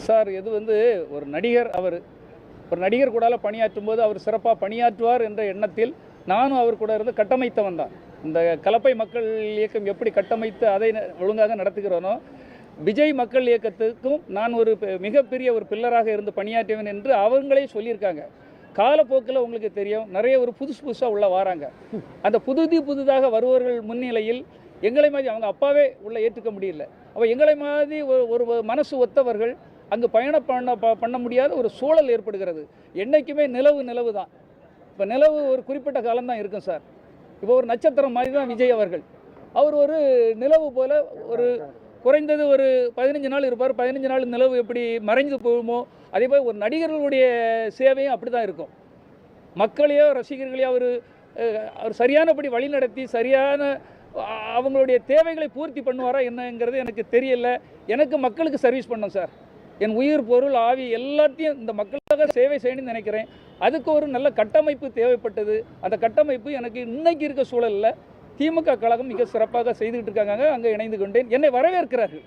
Sir இது ஒரு நடிகர். ஒரு நடிகர் கூட பணியாற்றும் போது அவர் சிறப்பாக பணியாற்றுவார் என்ற எண்ணத்தில் நானும் அவர் கூட இருந்து கட்டமைத்தவன் தான். இந்த கலப்பை மக்கள் இயக்கம் எப்படி கட்டமைத்து அதை ஒழுங்காக நடத்துகிறோனோ, விஜய் மக்கள் இயக்கத்துக்கும் நான் ஒரு மிகப்பெரிய ஒரு பில்லராக இருந்து பணியாற்றியவன் என்று அவங்களே சொல்லியிருக்காங்க. காலப்போக்கில் உங்களுக்கு தெரியும், நிறைய புதுசாக உள்ள வராங்க. அந்த புதிதாக வருவர்கள் முன்னிலையில் எங்களை மாதிரி அவங்க அப்பாவே உள்ள ஏற்றுக்க முடியல. அப்போ எங்களை மாதிரி ஒரு மனசு ஒத்தவர்கள் அங்கு பயணம் பண்ண முடியாத ஒரு சூழல் ஏற்படுகிறது. என்றைக்குமே நிலவு தான். இப்போ நிலவு ஒரு குறிப்பிட்ட காலம்தான் இருக்கும் சார். இப்போ ஒரு நட்சத்திரம் மாதிரி தான் விஜய் அவர்கள். அவர் ஒரு நிலவு போல் குறைந்தது 15 நாள் இருப்பார். 15 நாள் நிலவு எப்படி மறைஞ்சு போகுமோ அதே போல் ஒரு நடிகர்களுடைய சேவையும் அப்படி தான் இருக்கும். மக்களையோ ரசிகர்களையோ அவர் சரியானபடி வழிநடத்தி சரியான அவங்களுடைய தேவைகளை பூர்த்தி பண்ணுவாரா என்னங்கிறது எனக்கு தெரியல. எனக்கு மக்களுக்கு சர்வீஸ் பண்ணோம் சார். என் உயிர் பொருள் ஆவி எல்லாத்தையும் இந்த மக்களுக்காக சேவை செய்யணும்னு நினைக்கிறேன். அதுக்கு ஒரு நல்ல கட்டமைப்பு தேவைப்பட்டது. அந்த கட்டமைப்பு எனக்கு இன்னைக்கு இருக்க சூழலில் திமுக கழகம் மிக சிறப்பாக செய்துகிட்டு இருக்காங்க. அங்கே இணைந்து கொண்டேன். என்னை வரவேற்கிறார்கள்.